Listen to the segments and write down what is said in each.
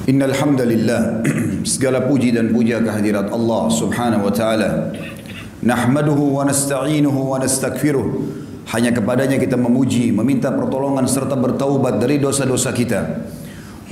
Innal hamdalillah, segala puji dan puja kehadirat Allah Subhanahu wa taala. Nahmaduhu wa nasta'inuhu wa nastaghfiruh. Hanya kepadanya kita memuji, meminta pertolongan serta bertaubat dari dosa-dosa kita.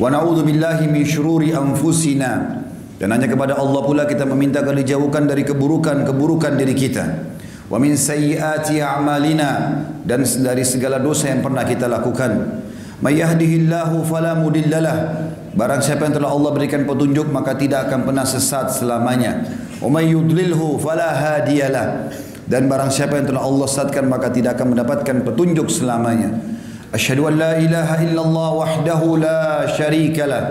Wa na'udzu billahi min syururi anfusina. Dan hanya kepada Allah pula kita meminta agar dijauhkan dari keburukan diri kita. Wa min sayyiati a'malina, dan dari segala dosa yang pernah kita lakukan. May yahdihillahu fala mudhillalah. Barang siapa yang telah Allah berikan petunjuk maka tidak akan pernah sesat selamanya. Wa may yudlilhu fala hadiyalah. Dan barang siapa yang telah Allah sesatkan maka tidak akan mendapatkan petunjuk selamanya. Asyhadu an la ilaha illallah wahdahu la syarikalah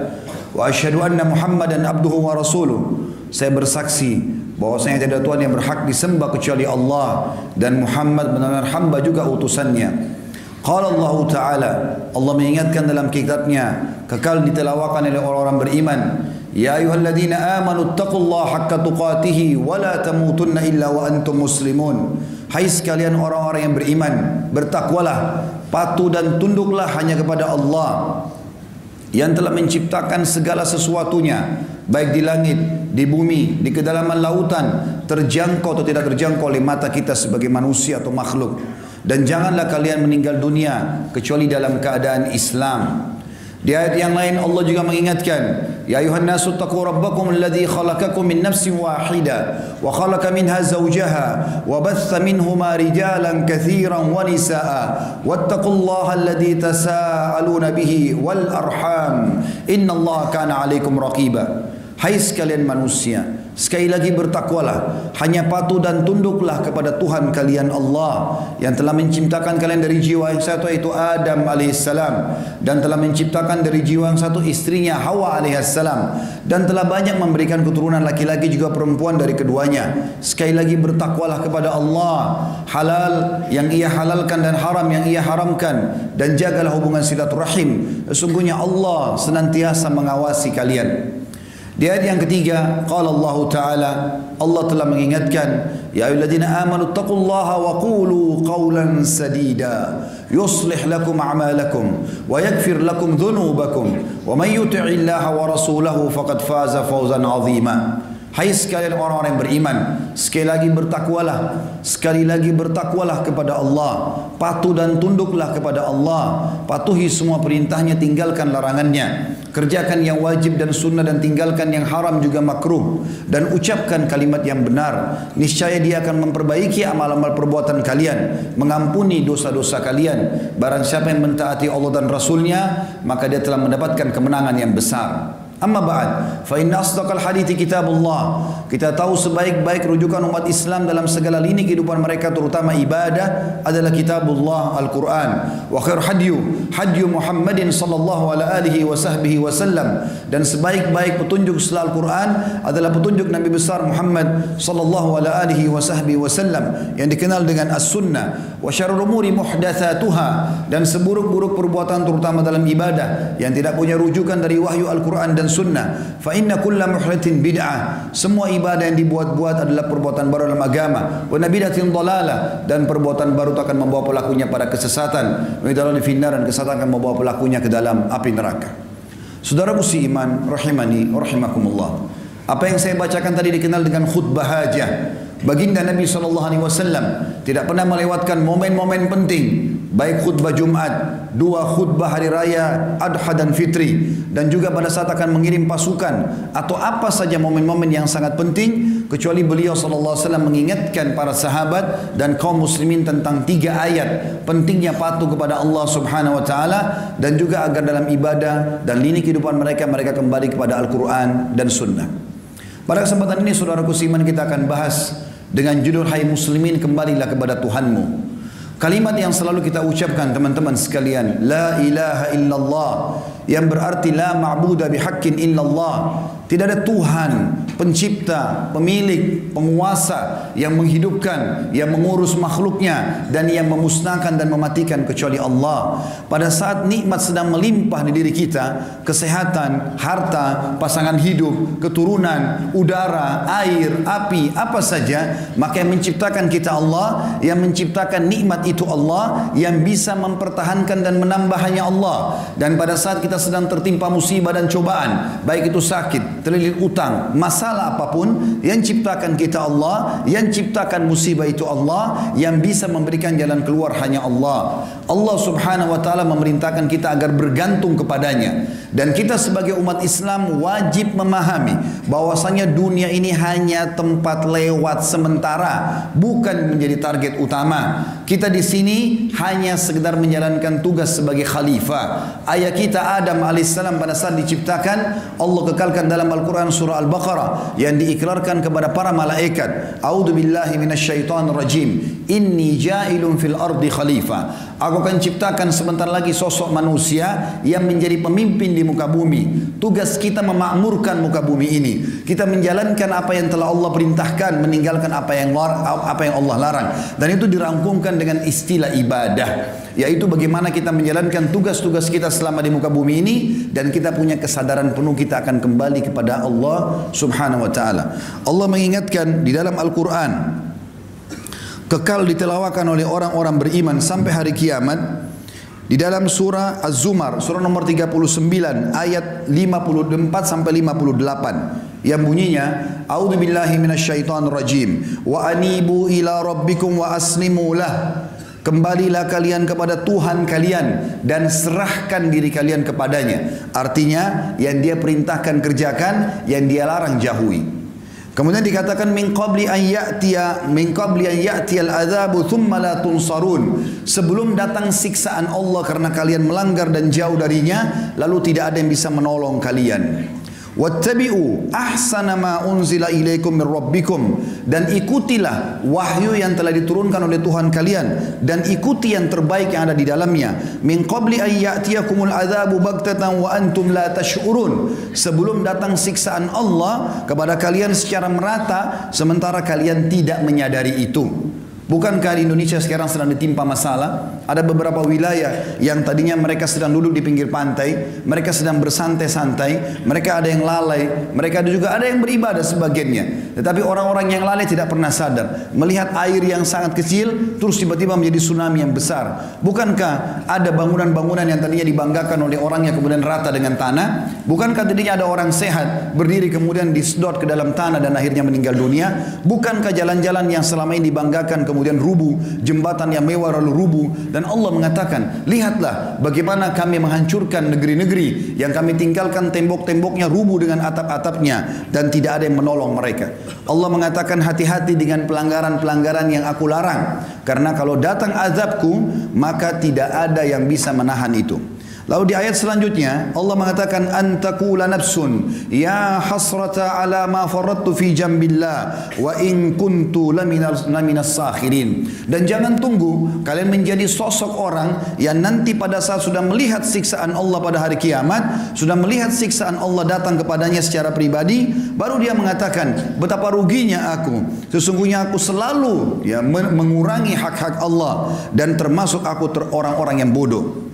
wa asyhadu anna Muhammadan abduhu wa rasuluh. Saya bersaksi bahwasanya tidak ada Tuhan yang berhak disembah kecuali Allah dan Muhammad benar-benar hamba juga utusannya. Qala Allah Ta'ala, Allah mengingatkan dalam kitabnya, kekal ditelawakan oleh orang-orang beriman. Ya ayuhalladzina amanu taqullaha haqqa tuqatihi wa la tamutunna illa wa antum muslimun. Hai sekalian orang-orang yang beriman, bertakwalah, patuh dan tunduklah hanya kepada Allah yang telah menciptakan segala sesuatunya, baik di langit, di bumi, di kedalaman lautan, terjangkau atau tidak terjangkau oleh mata kita sebagai manusia atau makhluk. Dan janganlah kalian meninggal dunia kecuali dalam keadaan Islam. Di ayat yang lain Allah juga mengingatkan, ya ayuhan nasu taqu rabbakum alladhi khalaqakum min nafsin wahidah wa khalaqa minha zawjaha wa batha minhuma rijalan katsiran wa nisaa wattaqullaha alladhi tasaaluna bihi wal arham innallaha kana 'alaikum raqiba. Hai sekalian manusia, sekali lagi bertakwalah, hanya patuh dan tunduklah kepada Tuhan kalian Allah yang telah menciptakan kalian dari jiwa yang satu yaitu Adam alaihissalam, dan telah menciptakan dari jiwa yang satu istrinya Hawa alaihissalam, dan telah banyak memberikan keturunan laki-laki juga perempuan dari keduanya. Sekali lagi bertakwalah kepada Allah, halal yang ia halalkan dan haram yang ia haramkan, dan jagalah hubungan silaturahim. Sesungguhnya Allah senantiasa mengawasi kalian. Di ayat yang ketiga, qala Allah Ta'ala, Allah telah mengingatkan, ya ayyuhalladzina amanu taqullaha wa qulu qawlan sadida yuslih lakum a'malakum wa yaghfir lakum dhunubakum wa man yuti'illaha wa rasulahu faqad faza fawzan 'azima. Hai sekalian orang-orang yang beriman, sekali lagi bertakwalah kepada Allah, patuh dan tunduklah kepada Allah, patuhi semua perintahnya, tinggalkan larangannya, kerjakan yang wajib dan sunnah dan tinggalkan yang haram juga makruh, dan ucapkan kalimat yang benar. Niscaya dia akan memperbaiki amal-amal perbuatan kalian, mengampuni dosa-dosa kalian. Barang siapa yang mentaati Allah dan Rasulnya, maka dia telah mendapatkan kemenangan yang besar. Amma ba'd, fa inna asdaqal hadithi kitabullah. Kita tahu sebaik-baik rujukan umat Islam dalam segala lini kehidupan mereka, terutama ibadah, adalah kitabullah Al-Quran. Wa khair hadyu Muhammadin sallallahu alaihi wa sahbihi wasallam. Dan sebaik-baik petunjuk setelah Al-Quran adalah petunjuk Nabi besar Muhammad sallallahu alaihi wa sahbihi wasallam yang dikenal dengan as-sunnah. Wa syarrul umuri muhdatsatuha, dan seburuk-buruk perbuatan terutama dalam ibadah yang tidak punya rujukan dari wahyu Al-Quran dan sunnah. Fa inna kulla muhdatsin bid'ah, semua ibadah yang dibuat-buat adalah perbuatan baru dalam agama. Wa bid'atin dhalalah, dan perbuatan baru itu akan membawa pelakunya pada kesesatan. Wa idalani finnar, dan kesesatan akan membawa pelakunya ke dalam api neraka. Saudaraku si iman, rahimani wa rahimakumullah. Apa yang saya bacakan tadi dikenal dengan khutbah hajah. Baginda Nabi SAW tidak pernah melewatkan momen-momen penting, baik khutbah Jumat, dua khutbah hari raya Adha dan Fitri, dan juga pada saat akan mengirim pasukan atau apa saja momen-momen yang sangat penting, kecuali beliau SAW mengingatkan para sahabat dan kaum muslimin tentang 3 ayat pentingnya patuh kepada Allah Subhanahu wa taala, dan juga agar dalam ibadah dan lini kehidupan mereka kembali kepada Al-Quran dan Sunnah. Pada kesempatan ini saudaraku seiman, kita akan bahas dengan judul hai muslimin, kembalilah kepada Tuhanmu. Kalimat yang selalu kita ucapkan teman-teman sekalian, la ilaha illallah, yang berarti la ma'buda bihaqqin illallah. Tidak ada Tuhan pencipta, pemilik, penguasa, yang menghidupkan, yang mengurus makhluknya, dan yang memusnahkan dan mematikan kecuali Allah. Pada saat nikmat sedang melimpah di diri kita, kesehatan, harta, pasangan hidup, keturunan, udara, air, api, apa saja, maka yang menciptakan kita Allah, yang menciptakan nikmat itu Allah, yang bisa mempertahankan dan menambah hanya Allah. Dan pada saat kita sedang tertimpa musibah dan cobaan, baik itu sakit, terlilit utang, masalah apapun, yang ciptakan kita Allah, yang ciptakan musibah itu Allah, yang bisa memberikan jalan keluar hanya Allah. Allah subhanahu wa ta'ala memerintahkan kita agar bergantung kepadanya. Dan kita sebagai umat Islam wajib memahami bahwasanya dunia ini hanya tempat lewat sementara, bukan menjadi target utama. Kita di sini hanya sekedar menjalankan tugas sebagai khalifah. Ayah kita Adam alaihissalam pada saat diciptakan, Allah kekalkan dalam Al-Quran surah Al-Baqarah yang diikrarkan kepada para malaikat. A'udzubillahi minasyaitonir rajim. Inni ja'ilun fil ardi khalifah. Aku akan ciptakan sebentar lagi sosok manusia yang menjadi pemimpin di muka bumi. Tugas kita memakmurkan muka bumi ini. Kita menjalankan apa yang telah Allah perintahkan, meninggalkan apa yang Allah larang. Dan itu dirangkumkan dengan istilah ibadah, yaitu bagaimana kita menjalankan tugas-tugas kita selama di muka bumi ini, dan kita punya kesadaran penuh kita akan kembali kepada Allah subhanahu wa ta'ala. Allah mengingatkan di dalam Al-Quran, kekal ditelawakan oleh orang-orang beriman sampai hari kiamat. Di dalam surah Az-Zumar, surah nomor 39 ayat 54 sampai 58, yang bunyinya, A'udzubillahi minasyaitonir rajim, wa anibu ila rabbikum wa aslimu lah. Kembalilah kalian kepada Tuhan kalian dan serahkan diri kalian kepadanya. Artinya, yang dia perintahkan kerjakan, yang dia larang jauhi. Kemudian dikatakan min qabli an ya'tiya al-adzabu thumma la tunsarun. Sebelum datang siksaan Allah karena kalian melanggar dan jauh darinya, lalu tidak ada yang bisa menolong kalian. Wattabi'u ahsana ma unzila ilaikum min rabbikum, dan ikutilah wahyu yang telah diturunkan oleh Tuhan kalian, dan ikuti yang terbaik yang ada di dalamnya. Min qabli an ya'tiyakumul adzabu baghtatan wa antum la tash'urun. Sebelum datang siksaan Allah kepada kalian secara merata sementara kalian tidak menyadari itu. Bukankah di Indonesia sekarang sedang ditimpa masalah? Ada beberapa wilayah yang tadinya mereka sedang duduk di pinggir pantai, mereka sedang bersantai-santai, mereka ada yang lalai, mereka juga ada yang beribadah sebagiannya. Tetapi orang-orang yang lalai tidak pernah sadar, melihat air yang sangat kecil terus tiba-tiba menjadi tsunami yang besar. Bukankah ada bangunan-bangunan yang tadinya dibanggakan oleh orang yang kemudian rata dengan tanah? Bukankah tadinya ada orang sehat berdiri kemudian disedot ke dalam tanah dan akhirnya meninggal dunia? Bukankah jalan-jalan yang selama ini dibanggakan kemudian rubuh, jembatan yang mewah lalu rubuh? Dan Allah mengatakan, lihatlah bagaimana kami menghancurkan negeri-negeri yang kami tinggalkan tembok-temboknya rubuh dengan atap-atapnya dan tidak ada yang menolong mereka. Allah mengatakan, hati-hati dengan pelanggaran-pelanggaran yang aku larang, karena kalau datang azabku maka tidak ada yang bisa menahan itu. Lalu di ayat selanjutnya Allah mengatakan, antakula nafsun ya hasrata ala ma faradtu fi jambillah wa in kuntu laminas sakhirin. Dan jangan tunggu kalian menjadi sosok orang yang nanti pada saat sudah melihat siksaan Allah pada hari kiamat, sudah melihat siksaan Allah datang kepadanya secara pribadi, baru dia mengatakan, betapa ruginya aku, sesungguhnya aku selalu mengurangi hak-hak Allah dan termasuk aku orang-orang yang bodoh.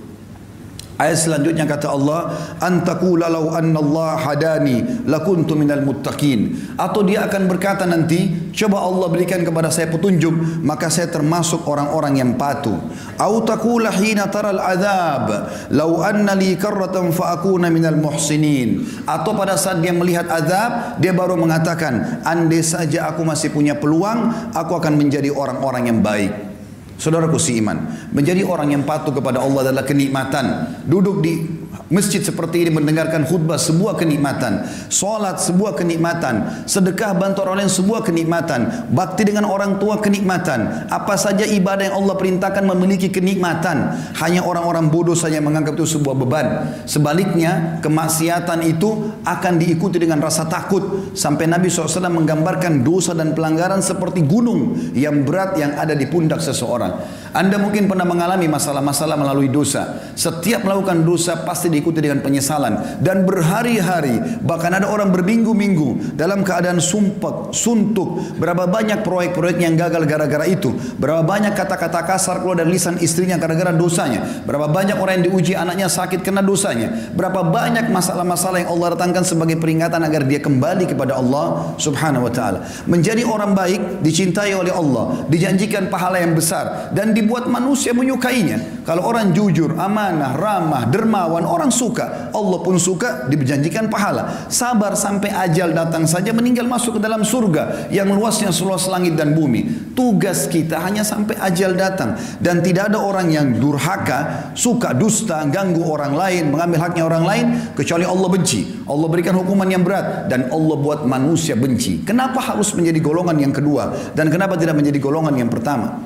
Ayat selanjutnya kata Allah, antakula law anna Allah hadani lakuntu minal muttaqin. Atau dia akan berkata nanti, coba Allah berikan kepada saya petunjuk, maka saya termasuk orang-orang yang patuh. Au taqula hina taral adzab law anna li karratan fa akuna minal muhsinin. Atau pada saat dia melihat azab, dia baru mengatakan, andai saja aku masih punya peluang, aku akan menjadi orang-orang yang baik. Saudaraku seiman, menjadi orang yang patuh kepada Allah adalah kenikmatan. Duduk di masjid seperti ini mendengarkan khutbah sebuah kenikmatan, salat sebuah kenikmatan, sedekah bantu orang lain sebuah kenikmatan, bakti dengan orang tua kenikmatan. Apa saja ibadah yang Allah perintahkan memiliki kenikmatan. Hanya orang-orang bodoh saja menganggap itu sebuah beban. Sebaliknya, kemaksiatan itu akan diikuti dengan rasa takut, sampai Nabi SAW menggambarkan dosa dan pelanggaran seperti gunung yang berat yang ada di pundak seseorang. Anda mungkin pernah mengalami masalah-masalah melalui dosa. Setiap melakukan dosa pasti diikuti dengan penyesalan. Dan berhari-hari, bahkan ada orang berminggu-minggu dalam keadaan sumpek, suntuk. Berapa banyak proyek-proyek yang gagal gara-gara itu. Berapa banyak kata-kata kasar keluar dari lisan istrinya gara-gara dosanya. Berapa banyak orang yang diuji anaknya sakit kena dosanya. Berapa banyak masalah-masalah yang Allah datangkan sebagai peringatan agar dia kembali kepada Allah subhanahu wa ta'ala. Menjadi orang baik, dicintai oleh Allah, dijanjikan pahala yang besar, dan dibuat manusia menyukainya. Kalau orang jujur, amanah, ramah, dermawan, orang suka. Allah pun suka, dijanjikan pahala. Sabar sampai ajal datang saja, meninggal masuk ke dalam surga yang luasnya seluas langit dan bumi. Tugas kita hanya sampai ajal datang. Dan tidak ada orang yang durhaka, suka dusta, ganggu orang lain, mengambil haknya orang lain, kecuali Allah benci. Allah berikan hukuman yang berat, dan Allah buat manusia benci. Kenapa harus menjadi golongan yang kedua, dan kenapa tidak menjadi golongan yang pertama?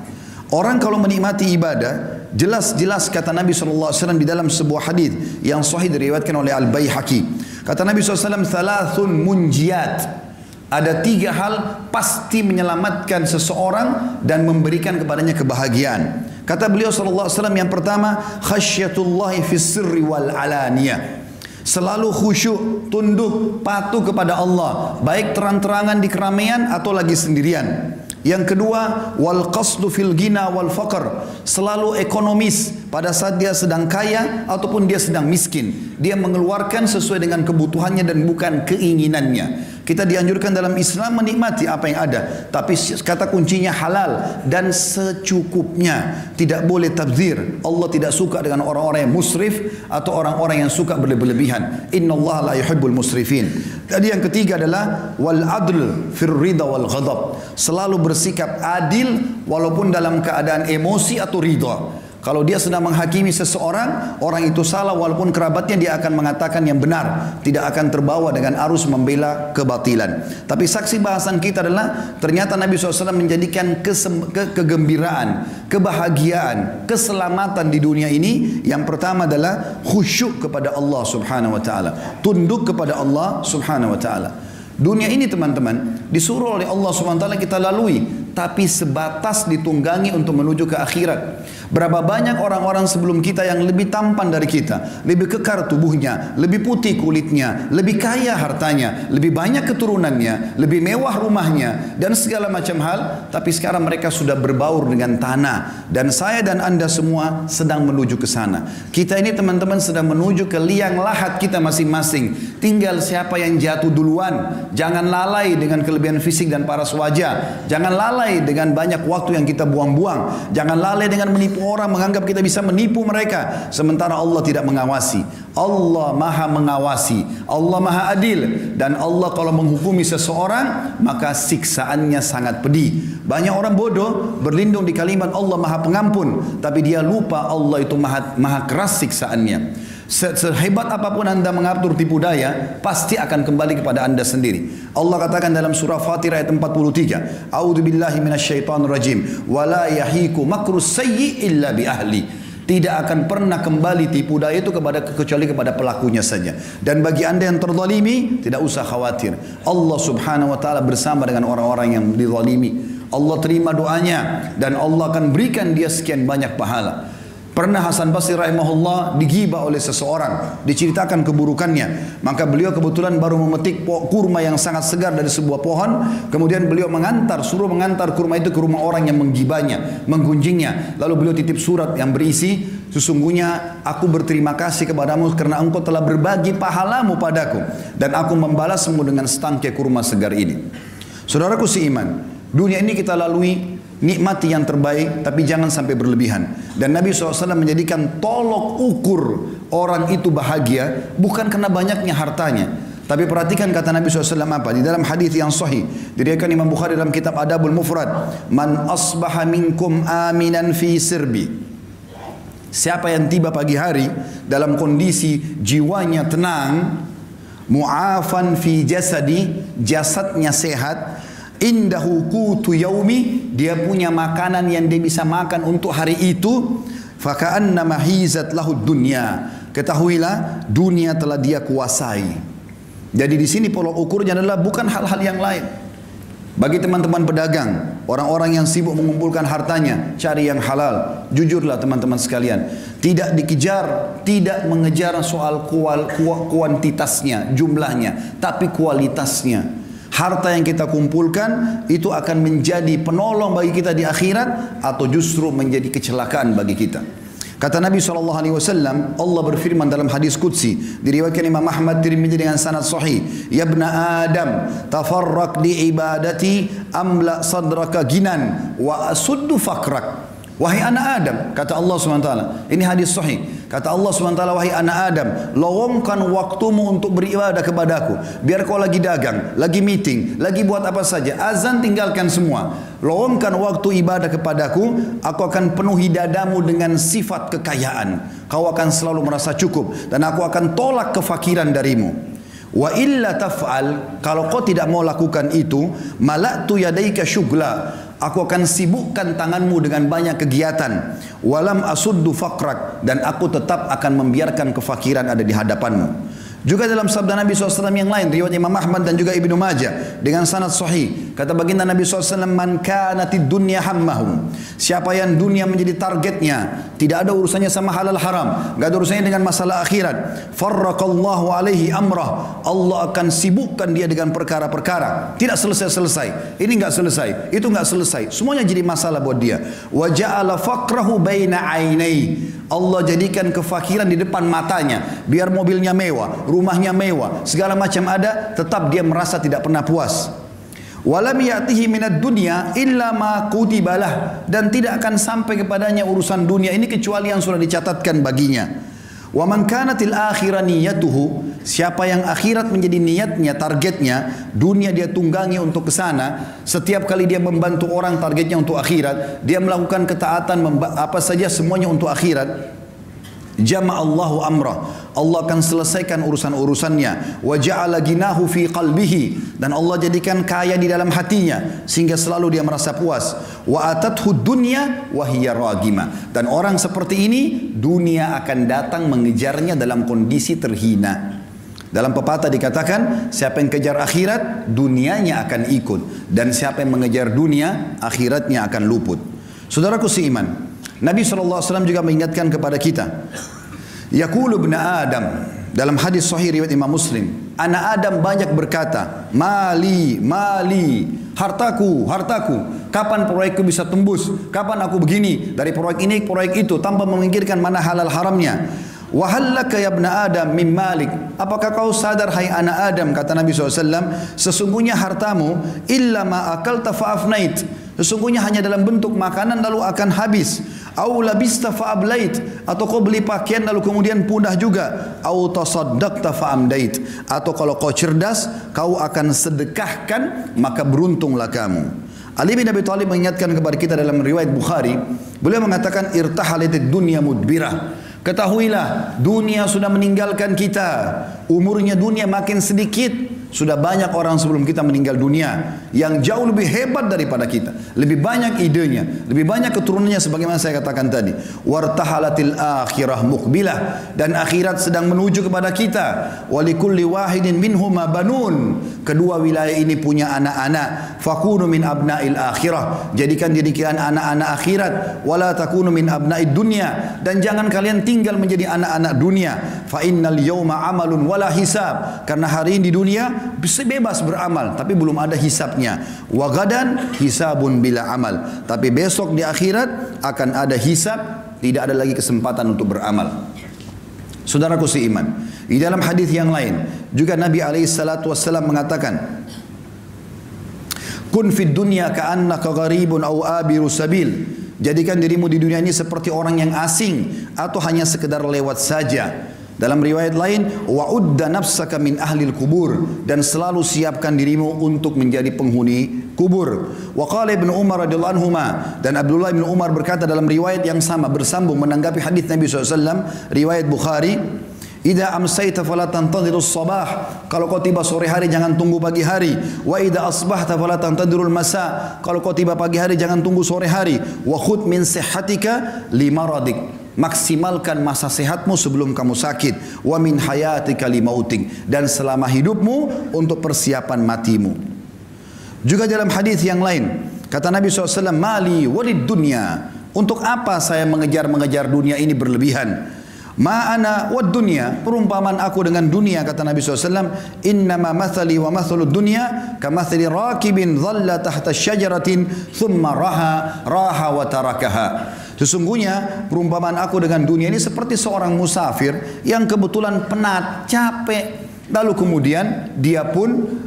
Orang kalau menikmati ibadah, jelas-jelas kata Nabi SAW di dalam sebuah hadis yang sahih diriwayatkan oleh Al-Baihaqi. Kata Nabi SAW, thalathun munjiyat. Ada 3 hal pasti menyelamatkan seseorang dan memberikan kepadanya kebahagiaan. Kata beliau SAW, yang pertama, khasyatullahi fis sirri wal alaniyah. Selalu khusyuk, tunduk, patuh kepada Allah, baik terang-terangan di keramaian atau lagi sendirian. Yang kedua, wal qasdu fil ghina wal faqr. Selalu ekonomis pada saat dia sedang kaya ataupun dia sedang miskin. Dia mengeluarkan sesuai dengan kebutuhannya dan bukan keinginannya. Kita dianjurkan dalam Islam menikmati apa yang ada, tapi kata kuncinya halal dan secukupnya. Tidak boleh tabdzir. Allah tidak suka dengan orang-orang yang musrif atau orang-orang yang suka berlebihan. Innallaha la yuhibbul musrifin. Tadi yang ketiga adalah wal adl fir ridha wal ghadab. Selalu bersikap adil walaupun dalam keadaan emosi atau ridha. Kalau dia sedang menghakimi seseorang, orang itu salah walaupun kerabatnya, dia akan mengatakan yang benar, tidak akan terbawa dengan arus membela kebatilan. Tapi saksi bahasan kita adalah ternyata Nabi SAW menjadikan kegembiraan, kebahagiaan, keselamatan di dunia ini. Yang pertama adalah khusyuk kepada Allah subhanahu wa ta'ala, tunduk kepada Allah subhanahu wa ta'ala. Dunia ini teman-teman disuruh oleh Allah subhanahu wa ta'ala kita lalui, tapi sebatas ditunggangi untuk menuju ke akhirat. Berapa banyak orang-orang sebelum kita yang lebih tampan dari kita, lebih kekar tubuhnya, lebih putih kulitnya, lebih kaya hartanya, lebih banyak keturunannya, lebih mewah rumahnya, dan segala macam hal, tapi sekarang mereka sudah berbaur dengan tanah. Dan saya dan anda semua sedang menuju ke sana. Kita ini teman-teman sedang menuju ke liang lahat kita masing-masing. Tinggal siapa yang jatuh duluan. Jangan lalai dengan kelebihan fisik dan paras wajah. Jangan lalai dengan banyak waktu yang kita buang-buang. Jangan lalai dengan menipu orang, menganggap kita bisa menipu mereka, sementara Allah tidak mengawasi. Allah maha mengawasi, Allah maha adil, dan Allah kalau menghukumi seseorang maka siksaannya sangat pedih. Banyak orang bodoh berlindung di kalimat Allah maha pengampun, tapi dia lupa Allah itu maha keras siksaannya. Sehebat apapun anda mengatur tipu daya, pasti akan kembali kepada anda sendiri. Allah katakan dalam surah Fatir ayat 43, A'udzubillahi minasyaitonir rajim, wala yahiku makrus sayyi illa bi ahli. Tidak akan pernah kembali tipu daya itu kecuali kepada pelakunya saja. Dan bagi anda yang terzalimi, tidak usah khawatir. Allah subhanahu wa ta'ala bersama dengan orang-orang yang dizalimi. Allah terima doanya dan Allah akan berikan dia sekian banyak pahala. Pernah Hasan Basri rahimahullah digibah oleh seseorang, diceritakan keburukannya. Maka beliau kebetulan baru memetik kurma yang sangat segar dari sebuah pohon. Kemudian beliau suruh mengantar kurma itu ke rumah orang yang menggibahnya, menggunjingnya. Lalu beliau titip surat yang berisi, sesungguhnya aku berterima kasih kepadamu karena engkau telah berbagi pahalamu padaku, dan aku membalasmu dengan setangkai kurma segar ini. Saudaraku seiman, dunia ini kita lalui, nikmati yang terbaik, tapi jangan sampai berlebihan. Dan Nabi SAW menjadikan tolok ukur orang itu bahagia bukan karena banyaknya hartanya, tapi perhatikan kata Nabi SAW apa di dalam hadis yang sahih diriwayatkan Imam Bukhari dalam kitab Adabul Mufrad, man asbaha minkum aminan fi sirbi. Siapa yang tiba pagi hari dalam kondisi jiwanya tenang, mu'afan fi jasadi, jasadnya sehat, indahu qutu yaumi, dia punya makanan yang dia bisa makan untuk hari itu, faka'annama hizat lahu dunya, ketahuilah dunia telah dia kuasai. Jadi di sini pola ukurnya adalah bukan hal-hal yang lain. Bagi teman-teman pedagang, Orang-orang yang sibuk mengumpulkan hartanya, cari yang halal. Jujurlah teman-teman sekalian, tidak dikejar, tidak mengejar soal kuantitasnya, jumlahnya, tapi kualitasnya. Harta yang kita kumpulkan itu akan menjadi penolong bagi kita di akhirat atau justru menjadi kecelakaan bagi kita. Kata Nabi SAW, Allah berfirman dalam hadis Qudsi, diriwayatkan Imam Ahmad Tirmidzi dengan sanad sahih, Ya ibna Adam, tafarraq li ibadati amla sadraka ginan wa asuddu fakrak. Wahai anak Adam, kata Allah SWT, ini hadis sahih. Kata Allah SWT, wahai anak Adam, lowongkan waktumu untuk beribadah kepadaku. Biar kau lagi dagang, lagi meeting, lagi buat apa saja, azan tinggalkan semua. Lowongkan waktu ibadah kepadaku, aku akan penuhi dadamu dengan sifat kekayaan. Kau akan selalu merasa cukup dan aku akan tolak kefakiran darimu. Wa illa taf'al, kalau kau tidak mau lakukan itu, mala'tu yadaika syughla, aku akan sibukkan tanganmu dengan banyak kegiatan. Walam asuddu faqrak, dan aku tetap akan membiarkan kefakiran ada di hadapanmu. Juga dalam sabda Nabi SAW yang lain, riwayat Imam Ahmad dan juga Ibnu Majah dengan sanad sahih, kata baginda Nabi SAW, man kanatid dunya hammahum, siapa yang dunia menjadi targetnya, tidak ada urusannya sama halal haram, gak ada urusannya dengan masalah akhirat, farraqallahu alaihi amrah, Allah akan sibukkan dia dengan perkara-perkara, tidak selesai-selesai, ini gak selesai, itu gak selesai, semuanya jadi masalah buat dia. Wa ja'ala faqrahu baina ainai, Allah jadikan kefakiran di depan matanya, biar mobilnya mewah, rumahnya mewah, segala macam ada, tetap dia merasa tidak pernah puas. Walam ya'tihi minad dunya illa ma kutibalah, dan tidak akan sampai kepadanya urusan dunia ini kecuali yang sudah dicatatkan baginya. Wa man kanatil akhirah niyatuhu, siapa yang akhirat menjadi niatnya, targetnya, dunia dia tunggangi untuk ke sana, setiap kali dia membantu orang targetnya untuk akhirat, dia melakukan ketaatan apa saja semuanya untuk akhirat. Jama'allahu amrah, Allah akan selesaikan urusan-urusannya. Wa ja'ala ginahu fi qalbihi, dan Allah jadikan kaya di dalam hatinya sehingga selalu dia merasa puas. Wa atathu dunya wa hiya ragima, dan orang seperti ini dunia akan datang mengejarnya dalam kondisi terhina. Dalam pepatah dikatakan, siapa yang kejar akhirat, dunianya akan ikut, dan siapa yang mengejar dunia, akhiratnya akan luput. Saudaraku seiman, Nabi SAW juga mengingatkan kepada kita, Yaqulu ibn Adam, dalam hadis sahih riwayat Imam Muslim, anak Adam banyak berkata, mali, mali, hartaku, hartaku, kapan proyekku bisa tembus, kapan aku begini, dari proyek ini ke proyek itu, tanpa memikirkan mana halal haramnya. Wahallaka ya ibn Adam min malik, apakah kau sadar hai anak Adam, kata Nabi SAW, sesungguhnya hartamu illa ma akalta fa'afnait, sesungguhnya hanya dalam bentuk makanan lalu akan habis. Au labista fa'ablait, atau kau beli pakaian lalu kemudian punah juga. Au tasaddaqta fa'amdait, atau kalau kau cerdas kau akan sedekahkan maka beruntunglah kamu. Ali bin Abi Thalib mengingatkan kepada kita dalam riwayat Bukhari, beliau mengatakan irtahalatid dunya mudbirah, ketahuilah dunia sudah meninggalkan kita, umurnya dunia makin sedikit. Sudah banyak orang sebelum kita meninggal dunia yang jauh lebih hebat daripada kita, lebih banyak idenya, lebih banyak keturunannya, sebagaimana saya katakan tadi. Wartahalatil akhirah muqbilah, dan akhirat sedang menuju kepada kita. Walikulli wahidin minhuma banun, kedua wilayah ini punya anak-anak. Fakunu min abnail akhirah, jadikan diri kalian anak-anak akhirat. Wala takunu min abnaid dunya, dan jangan kalian tinggal menjadi anak-anak dunia. Fa innal yawma amalun wala hisab, karena hari ini di dunia bisa bebas beramal tapi belum ada hisabnya. Wa gadan hisabun bila amal, tapi besok di akhirat akan ada hisab, tidak ada lagi kesempatan untuk beramal. Saudaraku seiman, di dalam hadis yang lain juga Nabi SAW mengatakan, kun fid dunya ka'annaka gharibun aw abiru sabil, jadikan dirimu di dunia ini seperti orang yang asing atau hanya sekedar lewat saja. Dalam riwayat lain, wa'udda nafsaka min ahlil kubur, dan selalu siapkan dirimu untuk menjadi penghuni kubur. Wa qala Ibnu Umar radhiyallahu anhuma, dan Abdullah bin Umar berkata dalam riwayat yang sama bersambung menanggapi hadis Nabi SAW, riwayat Bukhari, idza amsayta fala tantadhirus sabah, kalau kau tiba sore hari jangan tunggu pagi hari. Wa idza asbahta fala tantadhirul masa, kalau kau tiba pagi hari jangan tunggu sore hari. Wa khudh min sihhatika limaradik, maksimalkan masa sehatmu sebelum kamu sakit. Wa min hayatika limautik, dan selama hidupmu untuk persiapan matimu. Juga dalam hadis yang lain, Kata Nabi SAW, mali walid dunya. Untuk apa saya mengejar-mengejar dunia ini berlebihan? Ma'ana wad dunya, perumpamaan aku dengan dunia, kata Nabi SAW, innama mathali wa mathalud dunya kamathali rakibin dhalla tahta syajaratin thumma raha wa tarakaha. Sesungguhnya perumpamaan aku dengan dunia ini seperti seorang musafir yang kebetulan penat, capek, lalu kemudian dia pun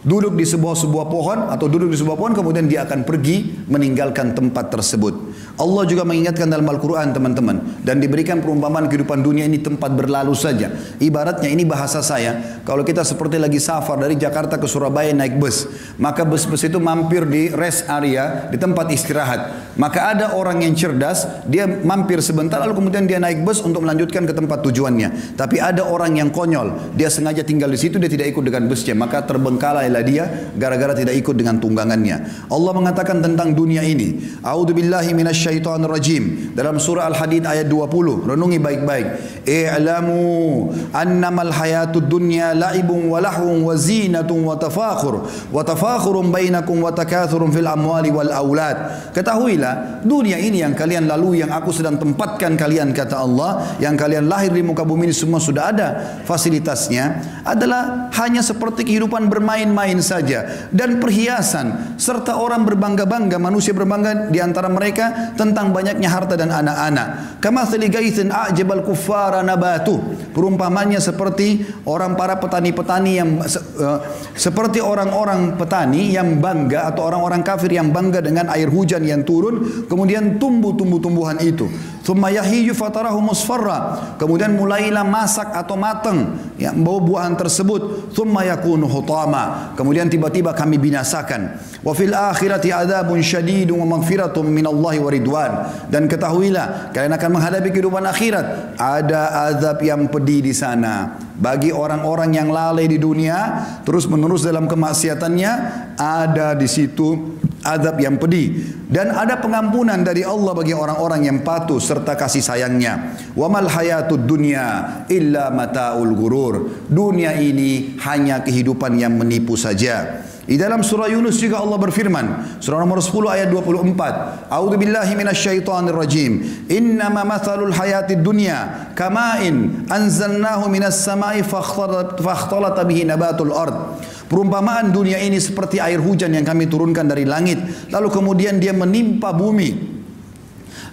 duduk di sebuah pohon atau duduk di sebuah pohon, kemudian dia akan pergi meninggalkan tempat tersebut. Allah juga mengingatkan dalam Al-Quran, teman-teman, dan diberikan perumpamaan kehidupan dunia ini tempat berlalu saja. Ibaratnya, ini bahasa saya, kalau kita seperti lagi safar dari Jakarta ke Surabaya naik bus, maka bus-bus itu mampir di rest area, di tempat istirahat. Maka ada orang yang cerdas, dia mampir sebentar lalu kemudian dia naik bus untuk melanjutkan ke tempat tujuannya. Tapi ada orang yang konyol, dia sengaja tinggal di situ, dia tidak ikut dengan busnya, maka terbengkalailah dia gara-gara tidak ikut dengan tunggangannya. Allah mengatakan tentang dunia ini, a'udzubillahi minasyaitonir rajim, dalam surah Al-Hadid ayat 20. Renungi baik-baik. I'lamu annamal hayatud dunya la'ibun wa lahwun wa zinatun wa tafakhurun bainakum wa takathurun fil amwali wal aulad. Ketahuilah, dunia ini yang kalian lalui, yang aku sedang tempatkan kalian, kata Allah, yang kalian lahir di muka bumi ini semua sudah ada fasilitasnya, adalah hanya seperti kehidupan bermain-main saja dan perhiasan, serta orang berbangga-bangga, manusia berbangga di antara mereka tentang banyaknya harta dan anak-anak. Kamathali gaithin a'jabal kuffara nabatu. Perumpamannya seperti para petani-petani yang seperti orang-orang petani yang bangga, atau orang-orang kafir yang bangga dengan air hujan yang turun, kemudian tumbuh tumbuhan itu. Thumma yahiju fatarahu musfarra. Kemudian mulailah masak atau matang, ya, buah-buahan tersebut. Thumma yakunu hutama. Kemudian tiba-tiba kami binasakan. Wa fil akhirati adzabun syadidun wa maghfiratun minallahi wa ridwan. Dan ketahuilah, kalian akan menghadapi kehidupan akhirat. Ada azab yang pedih di sana. Bagi orang-orang yang lalai di dunia, terus menerus dalam kemaksiatannya, ada di situ azab yang pedih. Dan ada pengampunan dari Allah bagi orang-orang yang patuh serta kasih sayangnya. Wa mal hayatud dunya illa mata'ul ghurur. Dunia ini hanya kehidupan yang menipu saja. Di dalam surah Yunus juga Allah berfirman, surah nomor 10 ayat 24. A'udzubillahi minasyaitonir rajim. Innama mathalul hayatid dunya kama'in anzalnahu minas sama'i fakhtalata bihi nabatul ard. Perumpamaan dunia ini seperti air hujan yang kami turunkan dari langit, lalu kemudian dia menimpa bumi.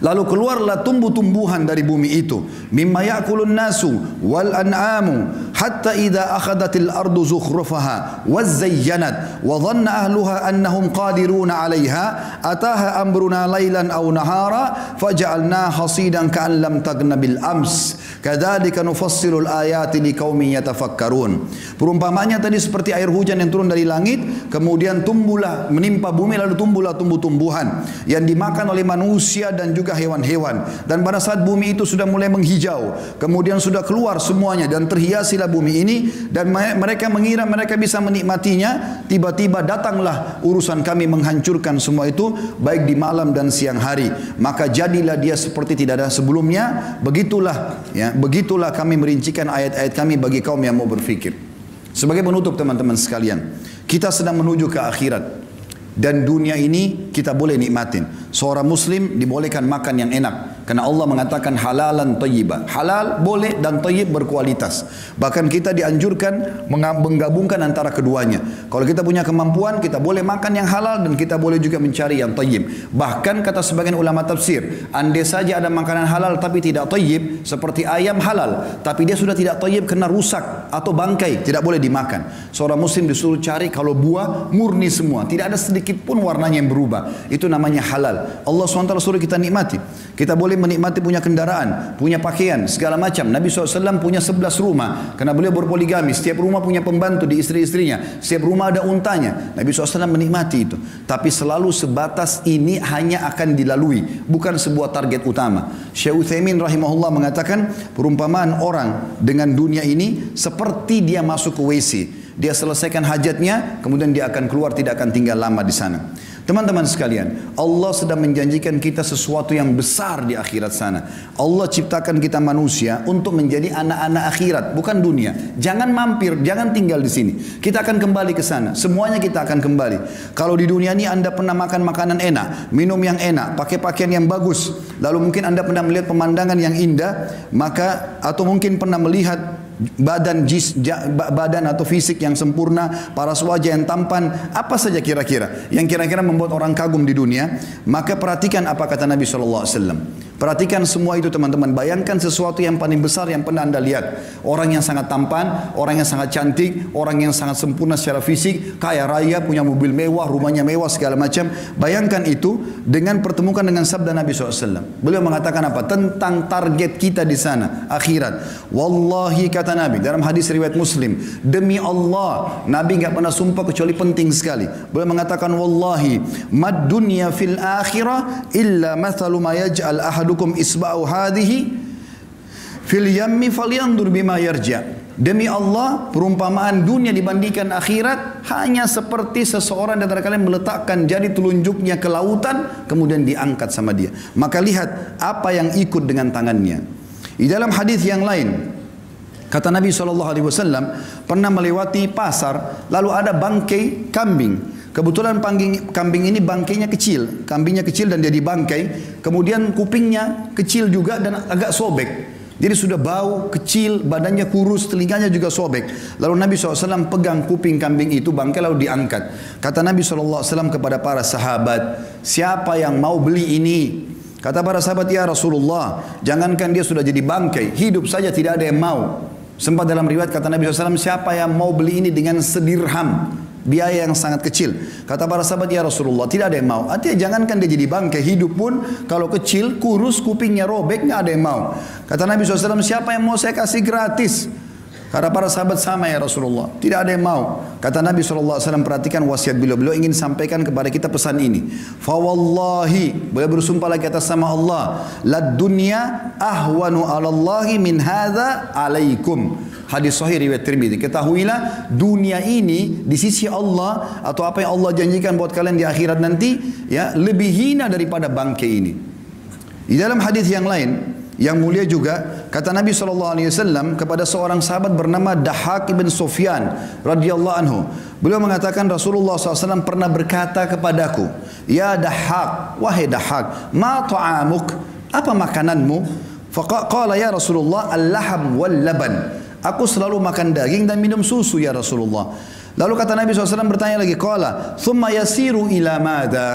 Lalu keluarlah tumbuh-tumbuhan dari bumi itu. Mimma ya'kulun nasu wal an'amu hatta idza akhadatil ardu zukhrufaha wa zayyanat wa dhanna ahluha annahum qadiruna 'alayha ataha amruna laylan aw nahara faj'alna hasidan ka'an lam taghna bil ams kadzalika nufassilul ayati liqaumin yatafakkarun. Perumpamaannya tadi seperti air hujan yang turun dari langit, kemudian tumbuhlah, menimpa bumi, lalu tumbuhlah tumbuh-tumbuhan yang dimakan oleh manusia dan juga hewan-hewan. Dan pada saat bumi itu sudah mulai menghijau, kemudian sudah keluar semuanya dan terhiasilah bumi ini, dan mereka mengira mereka bisa menikmatinya, tiba-tiba datanglah urusan kami menghancurkan semua itu baik di malam dan siang hari. Maka jadilah dia seperti tidak ada sebelumnya. Begitulah, ya, begitulah kami merincikan ayat-ayat kami bagi kaum yang mau berfikir. Sebagai penutup, teman-teman sekalian, kita sedang menuju ke akhirat. Dan dunia ini kita boleh nikmatin. Seorang muslim dibolehkan makan yang enak, karena Allah mengatakan halalan thayyiban. Halal boleh dan thayyib berkualitas. Bahkan kita dianjurkan menggabungkan antara keduanya. Kalau kita punya kemampuan, kita boleh makan yang halal dan kita boleh juga mencari yang thayyib. Bahkan kata sebagian ulama tafsir, andai saja ada makanan halal tapi tidak thayyib, seperti ayam halal, tapi dia sudah tidak thayyib karena rusak atau bangkai, tidak boleh dimakan. Seorang muslim disuruh cari kalau buah murni semua, tidak ada sedikit pun warnanya yang berubah. Itu namanya halal. Allah SWT suruh kita nikmati. Kita boleh menikmati punya kendaraan, punya pakaian, segala macam. Nabi SAW punya 11 rumah karena beliau berpoligami. Setiap rumah punya pembantu di istri-istrinya. Setiap rumah ada untanya. Nabi SAW menikmati itu. Tapi selalu sebatas ini hanya akan dilalui, bukan sebuah target utama. Syekh Utsaimin rahimahullah mengatakan perumpamaan orang dengan dunia ini seperti dia masuk ke WC. Dia selesaikan hajatnya, kemudian dia akan keluar, tidak akan tinggal lama di sana. Teman-teman sekalian, Allah sedang menjanjikan kita sesuatu yang besar di akhirat sana. Allah ciptakan kita manusia untuk menjadi anak-anak akhirat, bukan dunia. Jangan mampir, jangan tinggal di sini. Kita akan kembali ke sana. Semuanya kita akan kembali. Kalau di dunia ini Anda pernah makan makanan enak, minum yang enak, pakai pakaian yang bagus, lalu mungkin Anda pernah melihat pemandangan yang indah, maka atau mungkin pernah melihat badan atau fisik yang sempurna, paras wajah yang tampan, apa saja kira-kira yang kira-kira membuat orang kagum di dunia, maka perhatikan apa kata Nabi SAW. Perhatikan semua itu teman-teman. Bayangkan sesuatu yang paling besar yang pernah Anda lihat. Orang yang sangat tampan, orang yang sangat cantik, orang yang sangat sempurna secara fisik, kaya raya, punya mobil mewah, rumahnya mewah, segala macam. Bayangkan itu dengan pertemukan dengan sabda Nabi SAW. Beliau mengatakan apa? Tentang target kita di sana, akhirat. Wallahi kata Nabi dalam hadis riwayat Muslim, demi Allah, Nabi enggak pernah sumpah kecuali penting sekali. Beliau mengatakan wallahi mad dunya fil akhirah illa mathalu ma yaj'al ahadukum isba'u hadhihi fil yammi falyandur bima yarja. Demi Allah, perumpamaan dunia dibandingkan akhirat hanya seperti seseorang di antara kalian meletakkan jari telunjuknya ke lautan kemudian diangkat sama dia. Maka lihat apa yang ikut dengan tangannya. Di dalam hadis yang lain kata Nabi SAW pernah melewati pasar, lalu ada bangkai kambing. Kebetulan kambing ini bangkainya kecil, kambingnya kecil dan jadi bangkai. Kemudian kupingnya kecil juga dan agak sobek. Jadi sudah bau, kecil, badannya kurus, telinganya juga sobek. Lalu Nabi SAW pegang kuping kambing itu, bangkai lalu diangkat. Kata Nabi SAW kepada para sahabat, siapa yang mau beli ini? Kata para sahabat, ya Rasulullah, jangankan dia sudah jadi bangkai, hidup saja tidak ada yang mau. Sempat dalam riwayat kata Nabi SAW, siapa yang mau beli ini dengan sedirham, biaya yang sangat kecil. Kata para sahabat, ya Rasulullah, tidak ada yang mau. Artinya jangankan dia jadi bangkai, hidup pun kalau kecil, kurus, kupingnya robek, nggak ada yang mau. Kata Nabi SAW, siapa yang mau saya kasih gratis? Kata para sahabat, sama ya Rasulullah, tidak ada yang mau. Kata Nabi SAW, perhatikan wasiat beliau ingin sampaikan kepada kita pesan ini. Fawallahi, beliau bersumpah lagi atas nama Allah, lad dunya ahwanu alallahi min hadza alaikum. Hadis sahih riwayat Tirmidzi. Ketahuilah dunia ini di sisi Allah atau apa yang Allah janjikan buat kalian di akhirat nanti ya lebih hina daripada bangkai ini. Di dalam hadis yang lain yang mulia juga kata Nabi SAW kepada seorang sahabat bernama Dahhak ibn Sufyan radhiyallahu anhu. Beliau mengatakan Rasulullah SAW pernah berkata kepadaku, ya Dahhak, wahai Dahhak, ma ta'amuk, apa makananmu? Faqala ya Rasulullah al-laham wal laban. Aku selalu makan daging dan minum susu ya Rasulullah. Lalu kata Nabi SAW bertanya lagi, qala thumma yasiru ila madha.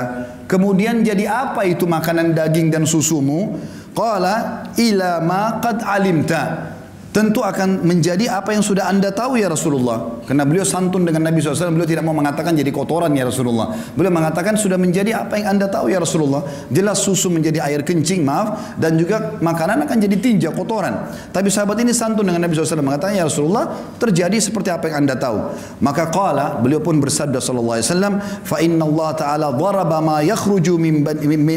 Kemudian jadi apa itu makanan daging dan susumu? Qala ila ma qad alimta. Tentu akan menjadi apa yang sudah anda tahu ya Rasulullah. Karena beliau santun dengan Nabi SAW, beliau tidak mau mengatakan jadi kotoran ya Rasulullah. Beliau mengatakan sudah menjadi apa yang anda tahu ya Rasulullah. Jelas susu menjadi air kencing, maaf, dan juga makanan akan jadi tinja, kotoran. Tapi sahabat ini santun dengan Nabi SAW, mengatakan ya Rasulullah, terjadi seperti apa yang anda tahu. Maka qala, beliau pun bersabda SAW, fa inna Allah Ta'ala dharaba ma yakhruju min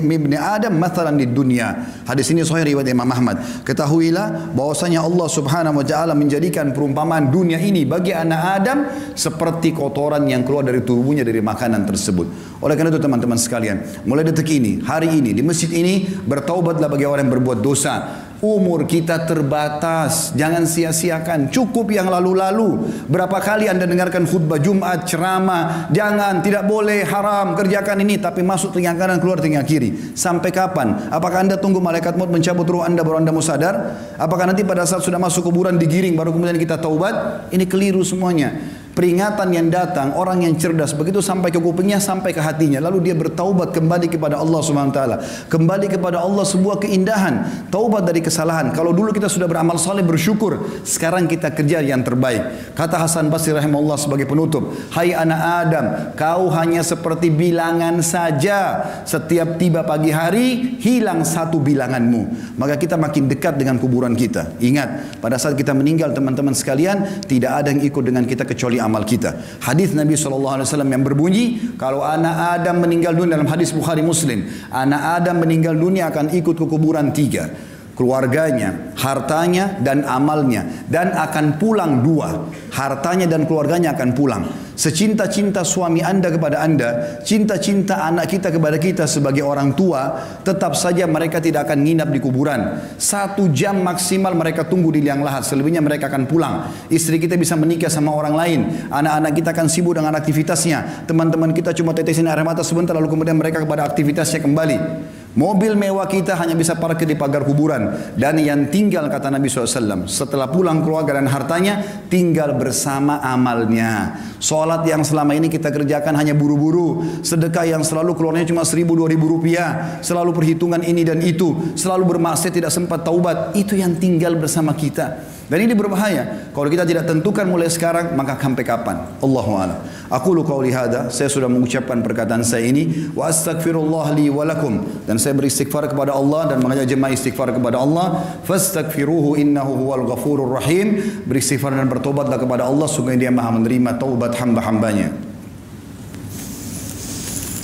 ibni Adam mathalan di dunia. Hadis ini sahih riwayat Imam Ahmad. Ketahuilah bahwasanya Allah Subhanahu wa ta'ala menjadikan perumpamaan dunia ini bagi anak Adam seperti kotoran yang keluar dari tubuhnya dari makanan tersebut. Oleh karena itu teman-teman sekalian, mulai detik ini, hari ini, di masjid ini, bertaubatlah bagi orang yang berbuat dosa. Umur kita terbatas, jangan sia-siakan. Cukup yang lalu-lalu. Berapa kali anda dengarkan khutbah Jumat, ceramah, jangan, tidak boleh, haram, kerjakan ini, tapi masuk telinga kanan, keluar telinga kiri. Sampai kapan? Apakah anda tunggu malaikat maut mencabut ruh anda baru anda mau sadar? Apakah nanti pada saat sudah masuk kuburan digiring baru kemudian kita taubat? Ini keliru semuanya. Peringatan yang datang, orang yang cerdas begitu sampai ke kupingnya, sampai ke hatinya, lalu dia bertaubat kembali kepada Allah Subhanahu wa taala. Kembali kepada Allah sebuah keindahan, taubat dari kesalahan. Kalau dulu kita sudah beramal saleh bersyukur, sekarang kita kerja yang terbaik. Kata Hasan Basri rahimahullah sebagai penutup, hai anak Adam, kau hanya seperti bilangan saja. Setiap tiba pagi hari, hilang satu bilanganmu. Maka kita makin dekat dengan kuburan kita. Ingat, pada saat kita meninggal teman-teman sekalian, tidak ada yang ikut dengan kita kecuali amal kita. Hadis Nabi SAW yang berbunyi, kalau anak Adam meninggal dunia, dalam hadis Bukhari Muslim, anak Adam meninggal dunia akan ikut ke kuburan 3. keluarganya, hartanya dan amalnya, dan akan pulang dua, hartanya dan keluarganya akan pulang. Secinta-cinta suami Anda kepada Anda, cinta-cinta anak kita kepada kita sebagai orang tua, tetap saja mereka tidak akan nginap di kuburan. 1 jam maksimal mereka tunggu di liang lahat, selebihnya mereka akan pulang. Istri kita bisa menikah sama orang lain, anak-anak kita akan sibuk dengan aktivitasnya, teman-teman kita cuma tetesin air mata sebentar lalu kemudian mereka kepada aktivitasnya kembali. Mobil mewah kita hanya bisa parkir di pagar kuburan. Dan yang tinggal, kata Nabi SAW, setelah pulang keluarga dan hartanya, tinggal bersama amalnya. Sholat yang selama ini kita kerjakan hanya buru-buru, sedekah yang selalu keluarnya cuma 1.000-2.000 rupiah, selalu perhitungan ini dan itu, selalu bermaksiat tidak sempat taubat, itu yang tinggal bersama kita. Dan ini berbahaya. Kalau kita tidak tentukan mulai sekarang, maka sampai kapan? Allahu a'lam. Aku lu qauli hada, saya sudah mengucapkan perkataan saya ini, wa astaghfirullah li wa lakum, dan saya beristighfar kepada Allah dan mengajak jemaah istighfar kepada Allah. Fastaghfiruhu innahu huwal ghafurur rahim. Beristighfar dan bertobatlah kepada Allah, sungguh Dia Maha menerima taubat hamba-hambanya.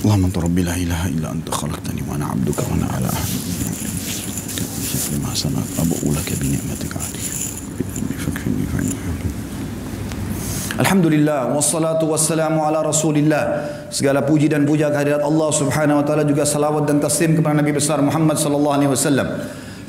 Allahumma anta rabbi la ilaha illa anta khalaqtani wa ana 'abduka wa ana 'ala ahdika lima sanat abu'u laka bi ni'matika 'alayya. Alhamdulillah wassalatu wassalamu ala Rasulillah. Segala puji dan puja kehadirat Allah Subhanahu wa taala, juga salawat dan taslim kepada Nabi besar Muhammad sallallahu alaihi wasallam.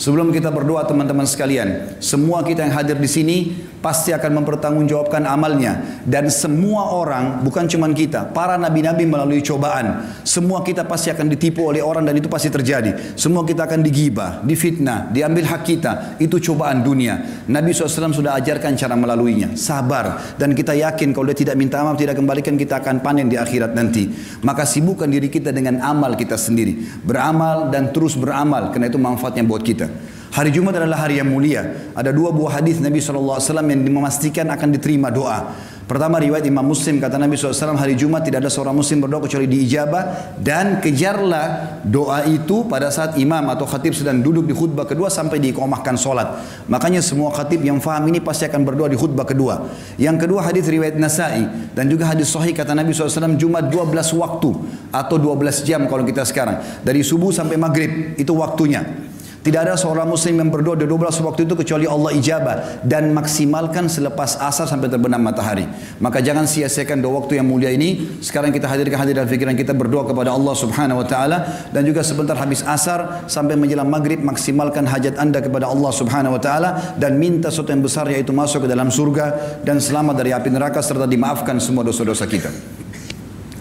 Sebelum kita berdoa teman-teman sekalian, semua kita yang hadir di sini pasti akan mempertanggungjawabkan amalnya, dan semua orang, bukan cuma kita, para nabi-nabi melalui cobaan. Semua kita pasti akan ditipu oleh orang dan itu pasti terjadi. Semua kita akan digibah, difitnah, diambil hak kita. Itu cobaan dunia. Nabi SAW sudah ajarkan cara melaluinya. Sabar, dan kita yakin kalau dia tidak minta maaf, tidak kembalikan, kita akan panen di akhirat nanti. Maka sibukkan diri kita dengan amal kita sendiri. Beramal dan terus beramal, karena itu manfaatnya buat kita. Hari Jumat adalah hari yang mulia. Ada 2 buah hadis Nabi SAW yang memastikan akan diterima doa. Pertama, riwayat Imam Muslim, kata Nabi SAW, hari Jumat tidak ada seorang muslim berdoa kecuali diijabah, dan kejarlah doa itu pada saat imam atau khatib sedang duduk di khutbah kedua sampai diiqamahkan solat. Makanya semua khatib yang faham ini pasti akan berdoa di khutbah kedua. Yang kedua, hadis riwayat Nasai dan juga hadis sahih, kata Nabi SAW, Jumat 12 waktu atau 12 jam kalau kita sekarang, dari subuh sampai maghrib itu waktunya. Tidak ada seorang muslim yang berdoa di 12 waktu itu kecuali Allah ijabah, dan maksimalkan selepas asar sampai terbenam matahari. Maka jangan sia-siakan 2 waktu yang mulia ini. Sekarang kita hadirkan hadirat fikiran kita berdoa kepada Allah Subhanahu wa taala, dan juga sebentar habis asar sampai menjelang maghrib maksimalkan hajat Anda kepada Allah Subhanahu wa taala, dan minta sesuatu yang besar, yaitu masuk ke dalam surga dan selamat dari api neraka serta dimaafkan semua dosa-dosa kita.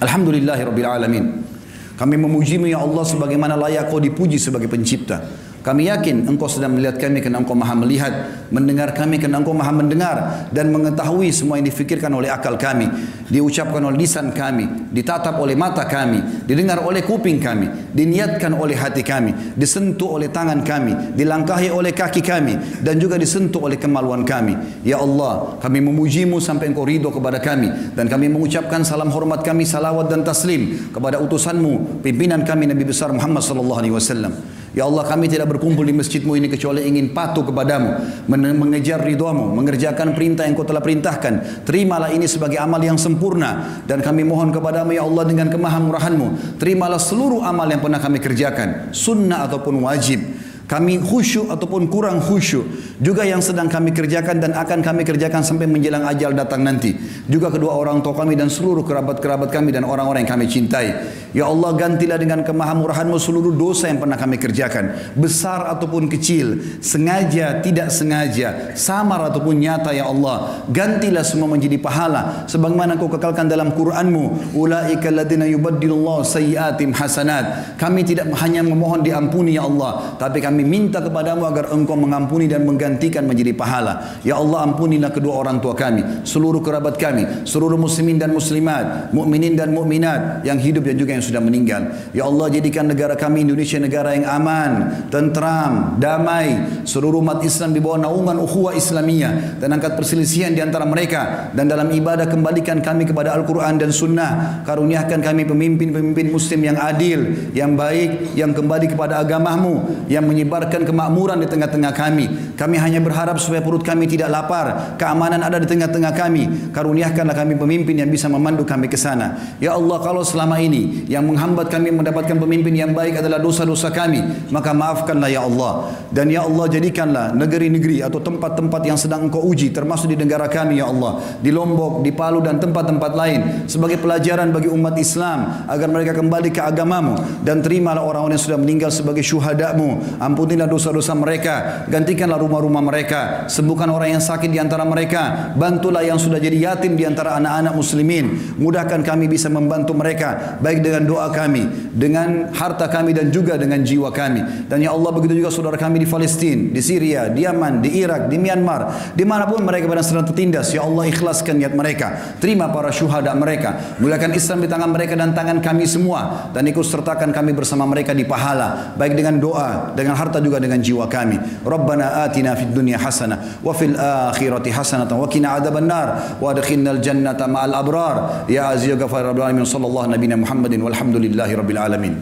Alhamdulillahirabbil alamin. Kami memuji-Mu ya Allah sebagaimana layak Kau dipuji sebagai pencipta. Kami yakin Engkau sedang melihat kami kerana Engkau maha melihat, mendengar kami kerana Engkau maha mendengar, dan mengetahui semua yang difikirkan oleh akal kami, diucapkan oleh lisan kami, ditatap oleh mata kami, didengar oleh kuping kami, diniatkan oleh hati kami, disentuh oleh tangan kami, dilangkahi oleh kaki kami, dan juga disentuh oleh kemaluan kami. Ya Allah, kami memuji-Mu sampai Engkau ridho kepada kami, dan kami mengucapkan salam hormat kami, salawat dan taslim kepada utusan-Mu, pimpinan kami Nabi besar Muhammad sallallahu alaihi wasallam. Ya Allah, kami tidak berkumpul di masjid-Mu ini kecuali ingin patuh kepadamu, mengejar ridha-Mu, mengerjakan perintah yang Kau telah perintahkan. Terimalah ini sebagai amal yang sempurna, dan kami mohon kepadamu ya Allah dengan kemahamurahan-Mu, terimalah seluruh amal yang pernah kami kerjakan, sunnah ataupun wajib, kami khusyuk ataupun kurang khusyuk, juga yang sedang kami kerjakan dan akan kami kerjakan sampai menjelang ajal datang nanti, juga kedua orang tua kami dan seluruh kerabat-kerabat kami dan orang-orang yang kami cintai. Ya Allah, gantilah dengan kemahamurahan-Mu seluruh dosa yang pernah kami kerjakan, besar ataupun kecil, sengaja tidak sengaja, samar ataupun nyata. Ya Allah, gantilah semua menjadi pahala sebagaimana Kau kekalkan dalam Quran-Mu, ulaika alladziina yubaddilullahu sayyi'atihim hasanat. Kami tidak hanya memohon diampuni ya Allah, tapi kami minta kepadamu agar Engkau mengampuni dan menggantikan menjadi pahala. Ya Allah, ampunilah kedua orang tua kami, seluruh kerabat kami, seluruh muslimin dan muslimat, mukminin dan mukminat yang hidup dan juga yang sudah meninggal. Ya Allah, jadikan negara kami Indonesia negara yang aman, tentram, damai, seluruh umat Islam di bawah naungan ukhuwah Islamiyah, dan angkat perselisihan di antara mereka, dan dalam ibadah kembalikan kami kepada Al-Quran dan Sunnah. Karuniakan kami pemimpin-pemimpin muslim yang adil, yang baik, yang kembali kepada agama-Mu, yang menyebarkan Nyebarkan kemakmuran di tengah-tengah kami. Kami hanya berharap supaya perut kami tidak lapar. Keamanan ada di tengah-tengah kami. Karuniakanlah kami pemimpin yang bisa memandu kami ke sana. Ya Allah, kalau selama ini yang menghambat kami mendapatkan pemimpin yang baik adalah dosa-dosa kami, maka maafkanlah ya Allah. Dan ya Allah, jadikanlah negeri-negeri atau tempat-tempat yang sedang Engkau uji, termasuk di negara kami ya Allah, di Lombok, di Palu dan tempat-tempat lain, sebagai pelajaran bagi umat Islam agar mereka kembali ke agamamu. Dan terimalah orang-orang yang sudah meninggal sebagai syuhadamu. Ampunilah dosa-dosa mereka, gantikanlah rumah-rumah mereka, sembuhkan orang yang sakit di antara mereka, bantulah yang sudah jadi yatim di antara anak-anak muslimin. Mudahkan kami bisa membantu mereka, baik dengan doa kami, dengan harta kami dan juga dengan jiwa kami. Dan ya Allah, begitu juga saudara kami di Palestina, di Syria, di Yaman, di Irak, di Myanmar, dimanapun mereka sedang tertindas. Ya Allah, ikhlaskan niat mereka, terima para syuhada mereka, muliakan Islam di tangan mereka dan tangan kami semua, dan ikut sertakan kami bersama mereka di pahala, baik dengan doa, dengan harta juga dengan jiwa kami. Rabbana atina fid dunya hasanah wa fil akhirati hasanah wa qina adzabannar wa adkhilnal jannata ma'al abrar ya aziz ya ghafar rabbil alamin. Sallallahu nabiyana Muhammadin walhamdulillahi rabbil alamin.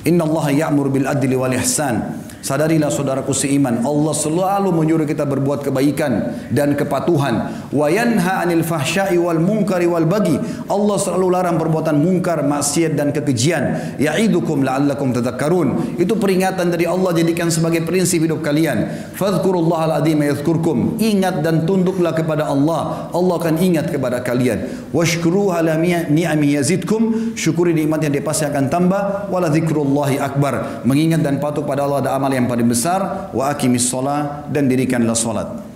Inna Allah ya'mur bil adli wal ihsan. Sadarilah saudaraku seiman, Allah selalu menyuruh kita berbuat kebaikan dan kepatuhan. Wa yanha 'anil fahsya'i wal munkari wal baghi. Allah selalu larang perbuatan mungkar, maksiat dan kekejian. Ya'idukum la'allakum tadhakkarun. Itu peringatan dari Allah, jadikan sebagai prinsip hidup kalian. Fadhkurullahal adzim yadhkurkum. Ingat dan tunduklah kepada Allah, Allah akan ingat kepada kalian. Washkuruhu ala ni'ami yazidkum. Syukuri nikmat yang dia pasti akan tambah. Wala dzikrullahi akbar. Mengingat dan patuh pada Allah ada amal yang paling besar. Wa aqimis shalah, dan dirikanlah salat.